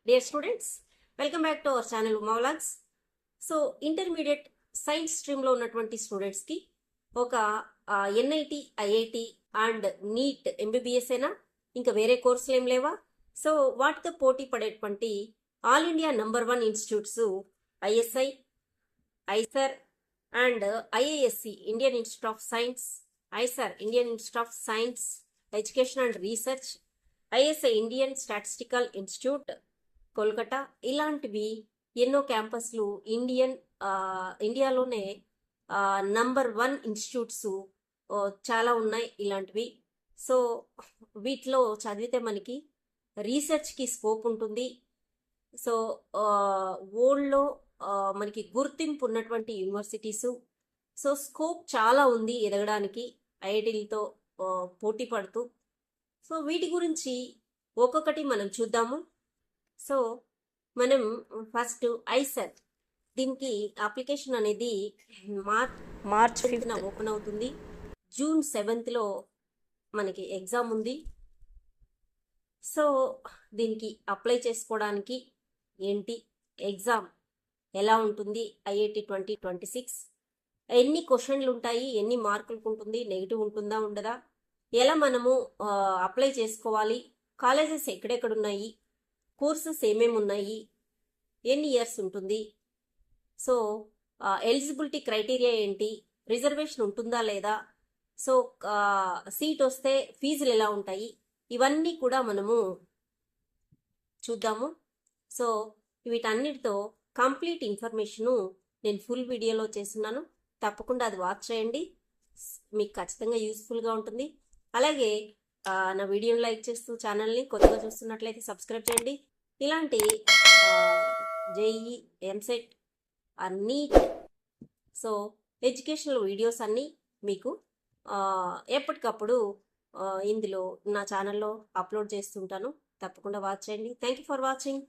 Dear students, welcome back to our channel Uma Vlogs. So intermediate science స్ట్రీమ్లో ఉన్నటువంటి స్టూడెంట్స్కి ఒక NIT IIT and NEET MBBS అయినా ఇంకా వేరే కోర్సులు ఏం లేవా? సో వాటితో పోటీ పడేటువంటి all India #1 institutes ISI, IISER and IISc Indian institute of science, IISER Indian institute of science education and research, ISI Indian statistical institute Kolkata, ఇలాంటివి ఎన్నో క్యాంపస్లు ఇండియాలోనే #1 ఇన్స్టిట్యూట్స్ చాలా ఉన్నాయి ఇలాంటివి. సో వీటిలో చదివితే మనకి రీసెర్చ్కి స్కోప్ ఉంటుంది. సో వరల్డ్లో మనకి గుర్తింపు ఉన్నటువంటి యూనివర్సిటీసు, సో స్కోప్ చాలా ఉంది ఎదగడానికి ఐఐటీలతో పోటీ పడుతూ. సో వీటి గురించి ఒక్కొక్కటి మనం చూద్దాము. సో మనం ఫస్ట్ ఐసర్, దీనికి అప్లికేషన్ అనేది మార్చ్ 5న ఓపెన్ అవుతుంది. జూన్ 7th మనకి ఎగ్జామ్ ఉంది. సో దీనికి అప్లై చేసుకోవడానికి ఏంటి, ఎగ్జామ్ ఎలా ఉంటుంది, ఐఐటి 2026 ఎన్ని క్వశ్చన్లు ఉంటాయి, ఎన్ని మార్కులకు ఉంటుంది, నెగిటివ్ ఉంటుందా ఉండదా, ఎలా మనము అప్లై చేసుకోవాలి, కాలేజెస్ ఎక్కడెక్కడ ఉన్నాయి, కోర్సెస్ ఏమేమి ఉన్నాయి, ఎన్ని ఇయర్స్ ఉంటుంది, సో ఎలిజిబిలిటీ క్రైటీరియా ఏంటి, రిజర్వేషన్ ఉంటుందా లేదా, సో సీట్ వస్తే ఫీజులు ఎలా ఉంటాయి, ఇవన్నీ కూడా మనము చూద్దాము. సో వీటన్నిటితో కంప్లీట్ ఇన్ఫర్మేషను నేను ఫుల్ వీడియోలో చేస్తున్నాను, తప్పకుండా అది వాచ్ చేయండి, మీకు ఖచ్చితంగా యూస్ఫుల్గా ఉంటుంది. అలాగే నా వీడియోని లైక్ చేస్తూ ఛానల్ని కొత్తగా చూస్తున్నట్లయితే సబ్స్క్రైబ్ చేయండి. ఇలాంటి JEE, EAMCET, NEET, so educational videos అన్నీ మీకు ఎప్పటికప్పుడు ఇందులో నా ఛానల్లో అప్లోడ్ చేస్తుంటాను, తప్పకుండా వాచ్ చేయండి. Thank you for watching.